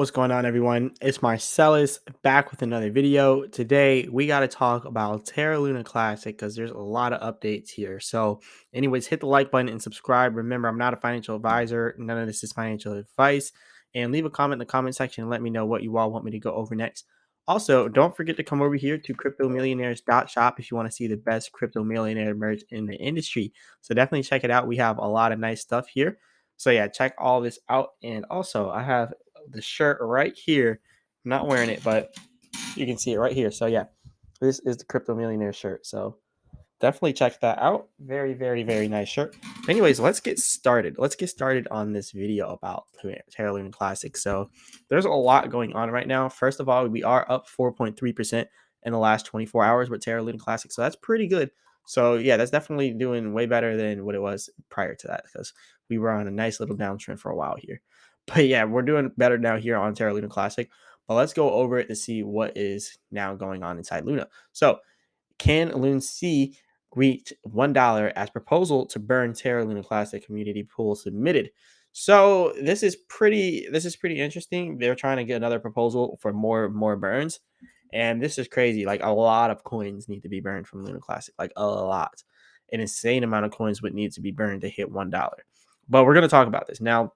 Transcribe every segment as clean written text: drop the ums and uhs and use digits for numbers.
What's going on, everyone? It's Marsellis back with another video. Today, we got to talk about Terra Luna Classic because there's a lot of updates here. So, anyways, hit the like button and subscribe. Remember, I'm not a financial advisor. None of this is financial advice. And leave a comment in the comment section and let me know what you all want me to go over next. Also, don't forget to come over here to cryptomillionaires.shop if you want to see the best crypto millionaire merch in the industry. So, definitely check it out. We have a lot of nice stuff here. So, yeah, check all this out. And also, I have the shirt right here. I'm not wearing it, but you can see it right here. So yeah, this is the Crypto Millionaire shirt. So definitely check that out. Very, very, very nice shirt. Anyways, let's get started. Let's get started on this video about Terra Luna Classic. So there's a lot going on right now. First of all, we are up 4.3% in the last 24 hours with Terra Luna Classic. So that's pretty good. So yeah, that's definitely doing way better than what it was prior to that because we were on a nice little downtrend for a while here. But yeah, we're doing better now here on Terra Luna Classic. But let's go over it to see what is now going on inside Luna. So can LUNC reach $1 as proposal to burn Terra Luna Classic community pool submitted? So this is pretty interesting. They're trying to get another proposal for more burns. And this is crazy. Like a lot of coins need to be burned from Luna Classic. Like a lot. An insane amount of coins would need to be burned to hit $1. But we're going to talk about this. Now,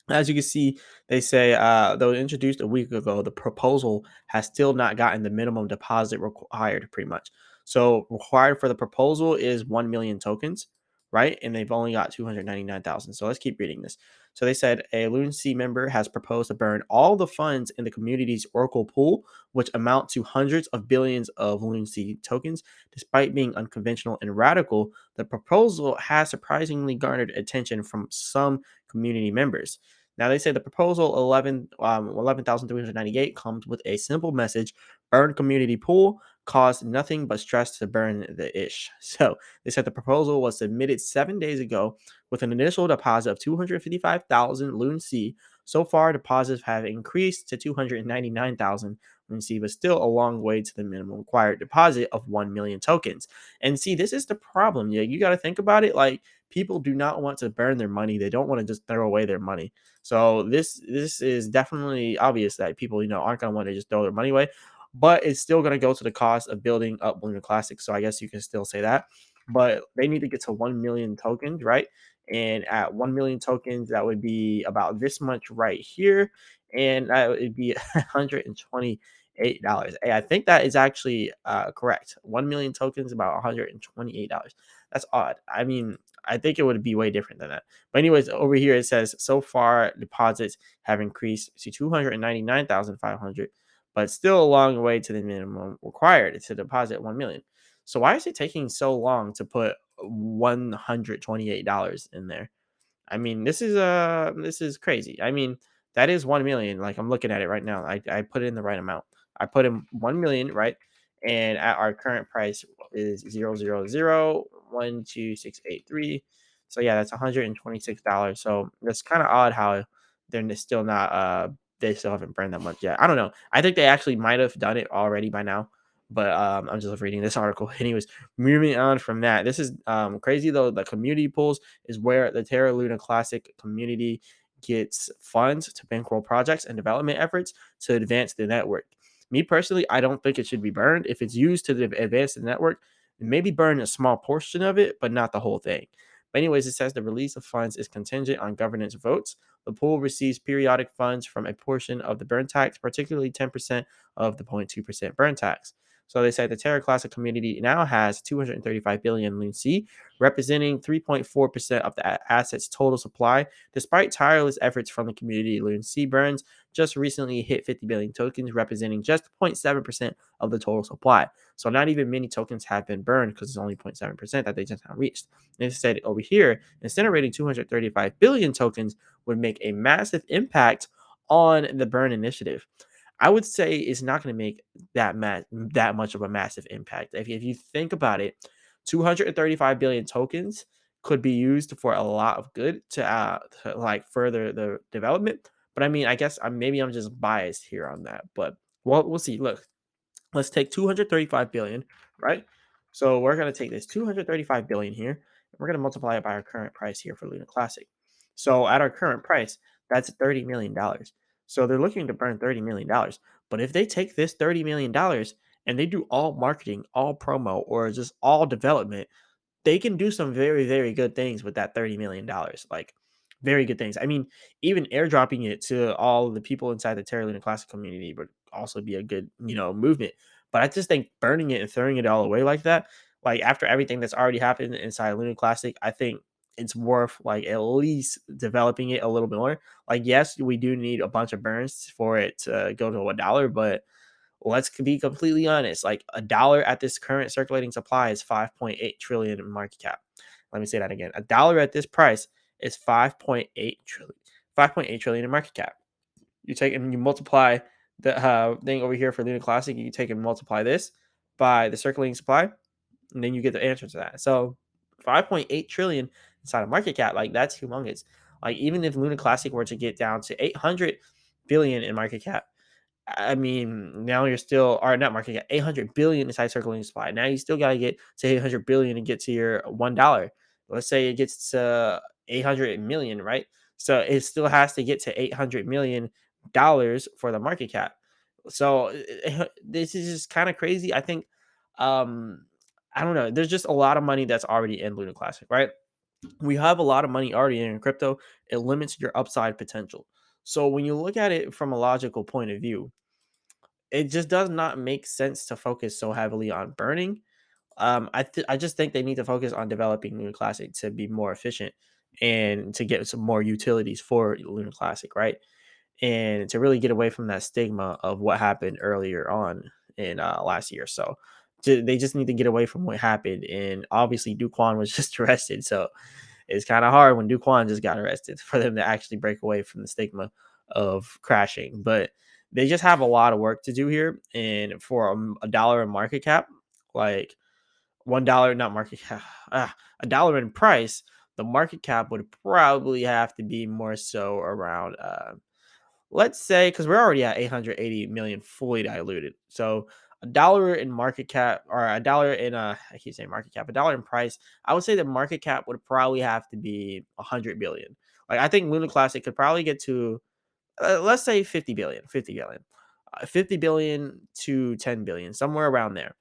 as you can see, they say though introduced a week ago, the proposal has still not gotten the minimum deposit required, pretty much. So required for the proposal is 1 million tokens, right? And they've only got 299,000. So let's keep reading this. So they said a LUNC member has proposed to burn all the funds in the community's Oracle pool, which amount to hundreds of billions of LUNC tokens. Despite being unconventional and radical, the proposal has surprisingly garnered attention from some community members. Now they say the proposal 11,398 comes with a simple message: burn community pool, caused nothing but stress to burn the ish. So they said the proposal was submitted 7 days ago with an initial deposit of 255,000 Loon C. So far, deposits have increased to 299,000 Loon C, but still a long way to the minimum required deposit of 1 million tokens. And see, this is the problem. Yeah, you got to think about it. Like, people do not want to burn their money. They don't want to just throw away their money. So this is definitely obvious that people, aren't going to want to just throw their money away, but it's still going to go to the cost of building up Luna Classic. So I guess you can still say that, but they need to get to 1 million tokens, right? And at 1 million tokens, that would be about this much right here. And that would be $128. Hey, I think that is actually correct. 1 million tokens, about $128. That's odd. I mean, I think it would be way different than that. But anyways, over here it says so far deposits have increased to 299,500, but still a long way to the minimum required to deposit 1 million. So why is it taking so long to put $128 in there? I mean, this is crazy. I mean, that is 1 million. Like, I'm looking at it right now. I put in the right amount. I put in 1 million, right? And at our current price is 0.0012683. So yeah, that's $126. So that's kind of odd how they're still not they still haven't burned that much yet. I don't know. I think they actually might have done it already by now. But I'm just reading this article. Anyways, moving on from that. This is crazy though. The community pools is where the Terra Luna Classic community gets funds to bankroll projects and development efforts to advance the network. Me personally, I don't think it should be burned. If it's used to advance the network, maybe burn a small portion of it, but not the whole thing. But anyways, it says the release of funds is contingent on governance votes. The pool receives periodic funds from a portion of the burn tax, particularly 10% of the 0.2% burn tax. So they say the Terra Classic community now has 235 billion Loon C, representing 3.4% of the asset's total supply. Despite tireless efforts from the community, Loon C burns just recently hit 50 billion tokens, representing just 0.7% of the total supply. So not even many tokens have been burned because it's only 0.7% that they just now reached. And instead, over here, incinerating 235 billion tokens would make a massive impact on the burn initiative. I would say it's not going to make that much of a massive impact. If you think about it, 235 billion tokens could be used for a lot of good to like further the development. But I mean, I guess maybe I'm just biased here on that. But we'll see. Look, let's take 235 billion, right? So we're going to take this 235 billion here, and we're going to multiply it by our current price here for Luna Classic. So at our current price, that's $30 million. So they're looking to burn $30 million. But if they take this $30 million and they do all marketing, all promo, or just all development, they can do some very, very good things with that $30 million. Like, very good things. I mean, even airdropping it to all the people inside the Terra Luna Classic community would also be a good, movement. But I just think burning it and throwing it all away like that, like after everything that's already happened inside Luna Classic, I think it's worth like at least developing it a little bit more. Like, yes, we do need a bunch of burns for it to go to $1, but let's be completely honest. Like $1 at this current circulating supply is 5.8 trillion in market cap. Let me say that again. $1 at this price is 5.8 trillion. 5.8 trillion in market cap. You take and you multiply the thing over here for Luna Classic. You take and multiply this by the circulating supply, and then you get the answer to that. So 5.8 trillion inside of market cap, like that's humongous. Like even if Luna Classic were to get down to 800 billion in market cap, I mean, now you're still, or not market cap, 800 billion inside circulating supply. Now you still got to get to 800 billion and get to your $1. Let's say it gets to 800 million, right? So it still has to get to $800 million for the market cap. So this is just kind of crazy. I think, um, I don't know. There's just a lot of money that's already in Luna Classic, right? We have a lot of money already in crypto. It limits your upside potential. So when you look at it from a logical point of view, it just does not make sense to focus so heavily on burning. I just think they need to focus on developing Luna Classic to be more efficient and to get some more utilities for Luna Classic, right? And to really get away from that stigma of what happened earlier on in last year. So they just need to get away from what happened. And obviously, Duquan was just arrested, so it's kind of hard when Duquan just got arrested for them to actually break away from the stigma of crashing. But they just have a lot of work to do here. And for $1 in market cap, like $1, not market cap, $1 in price, the market cap would probably have to be more so around let's say, because we're already at 880 million fully diluted. So $1 in market cap, or $1 in I keep saying market cap, $1 in price. I would say the market cap would probably have to be 100 billion. Like I think Luna Classic could probably get to let's say 50 billion, 50 billion, 50 billion to 10 billion, somewhere around there.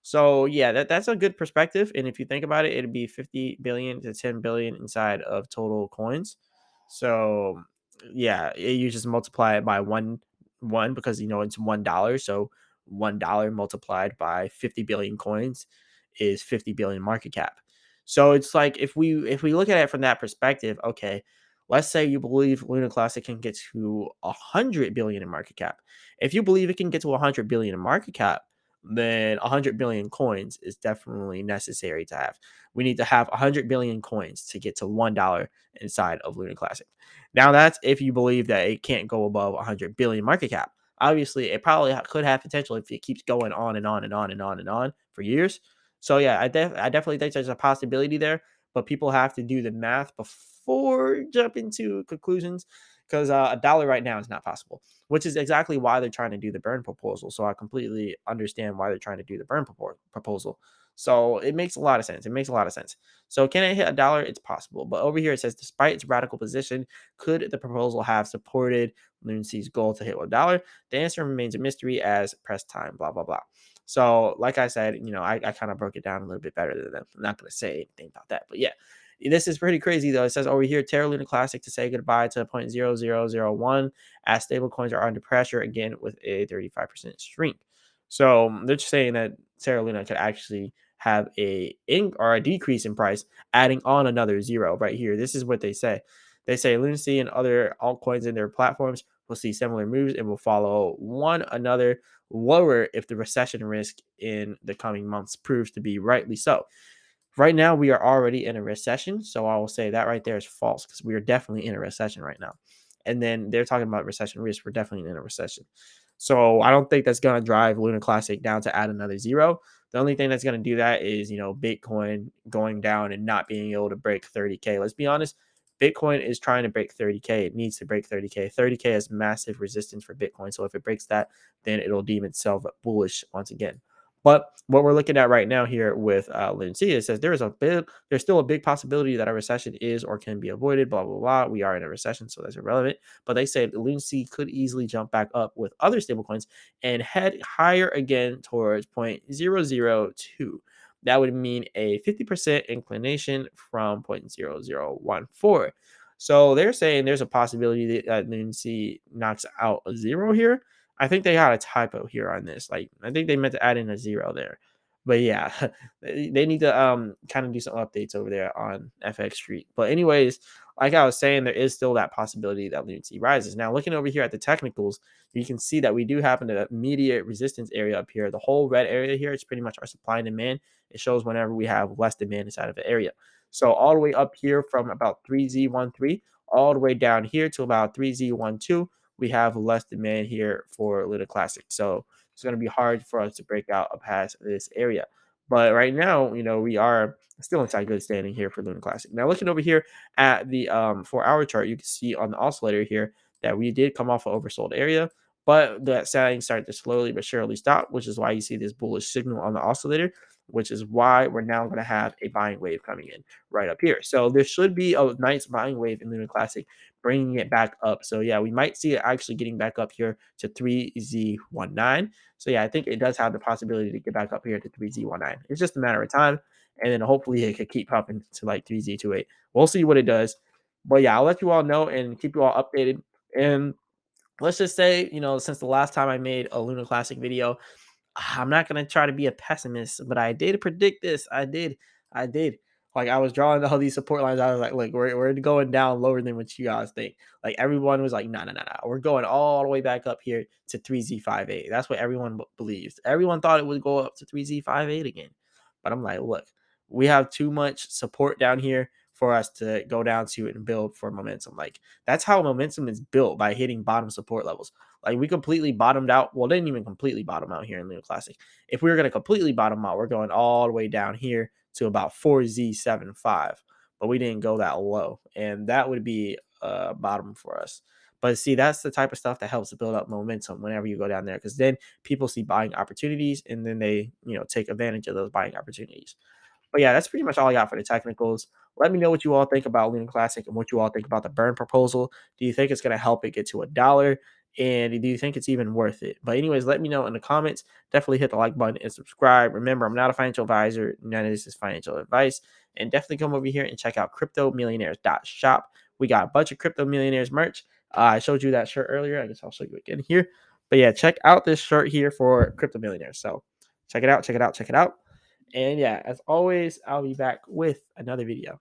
So yeah, that's a good perspective. And if you think about it, it'd be 50 billion to 10 billion inside of total coins. So yeah, you just multiply it by one because it's $1. So $1 multiplied by 50 billion coins is 50 billion market cap. So it's like if we look at it from that perspective, okay, let's say you believe Luna Classic can get to 100 billion in market cap. If you believe it can get to 100 billion in market cap, then 100 billion coins is definitely necessary to have. We need to have 100 billion coins to get to $1 inside of Luna Classic. Now, that's if you believe that it can't go above 100 billion market cap. Obviously, it probably could have potential if it keeps going on and on and on and on and on for years. So, yeah, I definitely think there's a possibility there, but people have to do the math before jumping to conclusions because $1 right now is not possible, which is exactly why they're trying to do the burn proposal. So I completely understand why they're trying to do the burn proposal. So it makes a lot of sense. It makes a lot of sense. So can it hit $1? It's possible. But over here it says, despite its radical position, could the proposal have supported LUNC's goal to hit $1? The answer remains a mystery as press time, blah, blah, blah. So like I said, I kind of broke it down a little bit better than them. I'm not going to say anything about that. But yeah, this is pretty crazy though. It says over here, Terra Luna Classic to say goodbye to 0.0001 as stablecoins are under pressure again with a 35% shrink. So they're just saying that Terra Luna could actually have a decrease in price, adding on another zero right here. This is what they say. They say Lunacy and other altcoins in their platforms will see similar moves and will follow one another lower if the recession risk in the coming months proves to be rightly so. Right now, we are already in a recession. So I will say that right there is false because we are definitely in a recession right now. And then they're talking about recession risk. We're definitely in a recession. So I don't think that's going to drive Luna Classic down to add another zero. The only thing that's going to do that is, Bitcoin going down and not being able to break 30K. Let's be honest. Bitcoin is trying to break 30K. It needs to break 30K. 30K has massive resistance for Bitcoin. So if it breaks that, then it'll deem itself bullish once again. But what we're looking at right now here with LUNC, it says there's still a big possibility that a recession is or can be avoided. Blah blah blah. We are in a recession, so that's irrelevant. But they say LUNC could easily jump back up with other stablecoins and head higher again towards 0.002. That would mean a 50% inclination from 0.0014. So they're saying there's a possibility that LUNC knocks out a zero here. I think they had a typo here on this. Like, I think they meant to add in a zero there. But yeah, they need to kind of do some updates over there on FX Street. But anyways, like I was saying, there is still that possibility that Lunacy rises. Now, looking over here at the technicals, you can see that we do have an immediate resistance area up here. The whole red area here is pretty much our supply and demand. It shows whenever we have less demand inside of the area. So all the way up here from about 3Z13 all the way down here to about 3Z12, we have less demand here for Luna Classic. So it's going to be hard for us to break out past this area. But right now, we are still inside good standing here for Luna Classic. Now, looking over here at the 4-hour chart, you can see on the oscillator here that we did come off an oversold area, but that selling started to slowly but surely stop, which is why you see this bullish signal on the oscillator, which is why we're now going to have a buying wave coming in right up here. So there should be a nice buying wave in Luna Classic, bringing it back up. So yeah, we might see it actually getting back up here to 3Z19. So yeah, I think it does have the possibility to get back up here to 3Z19. It's just a matter of time, and then hopefully it could keep pumping to like 3Z28. We'll see what it does. But yeah, I'll let you all know and keep you all updated. And let's just say, since the last time I made a Luna Classic video, I'm not gonna try to be a pessimist, but I did predict this. I did. I did. Like, I was drawing all these support lines. I was like, look, we're going down lower than what you guys think. Like, everyone was like, no, no, no, no. We're going all the way back up here to 3Z58. That's what everyone believes. Everyone thought it would go up to 3Z58 again. But I'm like, look, we have too much support down here for us to go down to and build for momentum. Like, that's how momentum is built, by hitting bottom support levels. Like, we completely bottomed out. Well, didn't even completely bottom out here in Luna Classic. If we were going to completely bottom out, we're going all the way down here to about 4Z75. But we didn't go that low. And that would be bottom for us. But see, that's the type of stuff that helps to build up momentum whenever you go down there. Because then people see buying opportunities, and then they, take advantage of those buying opportunities. But yeah, that's pretty much all I got for the technicals. Let me know what you all think about Luna Classic and what you all think about the burn proposal. Do you think it's going to help it get to $1? And do you think it's even worth it? But anyways, let me know in the comments. Definitely hit the like button and subscribe. Remember, I'm not a financial advisor. None of this is financial advice. And definitely come over here and check out cryptomillionaires.shop. We got a bunch of Crypto Millionaires merch. I showed you that shirt earlier. I guess I'll show you again here. But yeah, check out this shirt here for Crypto Millionaires. So check it out, check it out, check it out. And yeah, as always, I'll be back with another video.